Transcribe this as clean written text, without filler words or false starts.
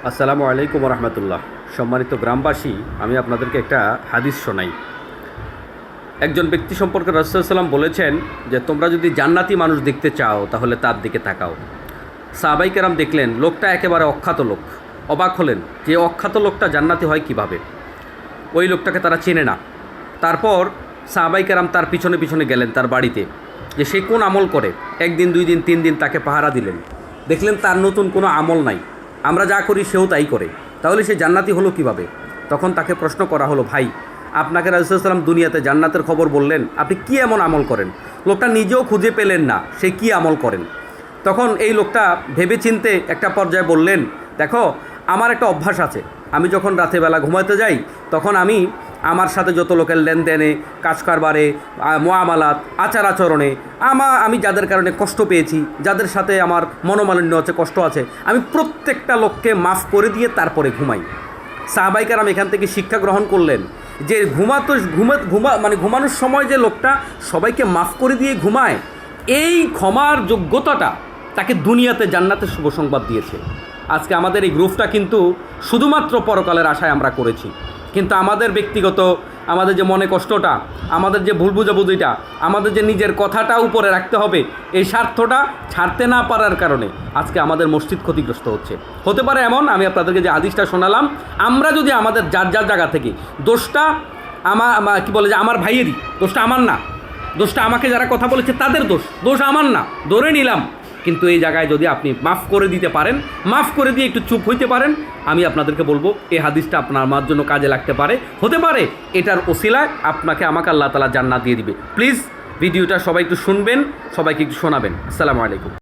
আসসালামু আলাইকুম রহমতুল্লাহ। সম্মানিত গ্রামবাসী, আমি আপনাদেরকে একটা হাদিস শোনাই। একজন ব্যক্তি সম্পর্কে রাসূলুল্লাহ সাল্লাল্লাহু আলাইহি ওয়াসাল্লাম বলেছেন যে তোমরা যদি জান্নাতি মানুষ দেখতে চাও তাহলে তার দিকে তাকাও। সাহাবায়ে কেরাম দেখলেন লোকটা একেবারে অখ্যাত লোক, অবাক হলেন যে অখ্যাত লোকটা জান্নাতি হয় কিভাবে। ওই লোকটাকে তারা চেনে না। তারপর সাহাবায়ে কেরাম তার পিছনে পিছনে গেলেন তার বাড়িতে, যে সে কোন আমল করে। একদিন, 2 দিন, 3 দিন তাকে পাহারা দিলেন। দেখলেন তার নতুন কোনো আমল নাই, আমরা যা করি সেও তাই করে, তাহলে সে জান্নাতি হলো কিভাবে। তখন তাকে প্রশ্ন করা হলো, ভাই আপনাকে রাসূলুল্লাহ সাল্লাল্লাহু আলাইহি ওয়াসাল্লাম দুনিয়াতে জান্নাতের খবর বললেন, আপনি কি এমন আমল করেন? লোকটা নিজেও খুঁজে পেলেন না সে কি আমল করেন। তখন এই লোকটা ভেবেচিন্তে একটা পর্যায়ে বললেন, দেখো আমার একটা অভ্যাস আছে, আমি যখন রাতেরবেলা ঘুমাতে যাই তখন আমি আমার সাথে যত লোকের লেনদেনে, কাজ কারবারে, মুআমালাত, আচার আচরণে আমি যাদের কারণে কষ্ট পেয়েছি, যাদের সাথে আমার মনোমালিন্য আছে, কষ্ট আছে, আমি প্রত্যেকটা লোককে মাফ করে দিয়ে তারপরে ঘুমাই। সাহাবায়ে কেরাম এখান থেকে শিক্ষা গ্রহণ করলেন যে ঘুমানোর সময় যে লোকটা সবাইকে মাফ করে দিয়ে ঘুমায়, এই ক্ষমার যোগ্যতাটা তাকে দুনিয়াতে জান্নাতের শুভ সংবাদ দিয়েছে। আজকে আমাদের এই গ্রুপটা কিন্তু শুধুমাত্র পরকালের আশায় আমরা করেছি, কিন্তু আমাদের ব্যক্তিগত, আমাদের যে মনে কষ্টটা, আমাদের যে ভুল বুঝাবুঝিটা, আমাদের যে নিজের কথাটা উপরে রাখতে হবে, এই স্বার্থটা ছাড়তে না পারার কারণে আজকে আমাদের মসজিদ ক্ষতিগ্রস্ত হতে পারে। এমন আমি আপনাদেরকে যে হাদিসটা শোনালাম, আমরা যদি আমাদের যার যার জায়গা থেকে দোষটা আমার ভাইয়েরই, দোষটা আমার না, দোষটা আমাকে যারা কথা বলেছে তাদের দোষ আমার না, ধরে নিলাম। কিন্তু এই জায়গায় যদি আপনি মাফ করে দিতে পারেন, মাফ করে দিয়ে একটু চুপ হইতে পারেন, আমি আপনাদেরকে বলবো এই হাদিসটা আপনার আমার জন্য কাজে লাগতে পারে, হতে পারে এটার ওসিলায় আমাকে আল্লাহ তাআলা জান্নাত দিয়ে দিবে। প্লিজ ভিডিওটা সবাই একটু শুনবেন, সবাইকে একটু শোনাবেন। আসসালামু আলাইকুম।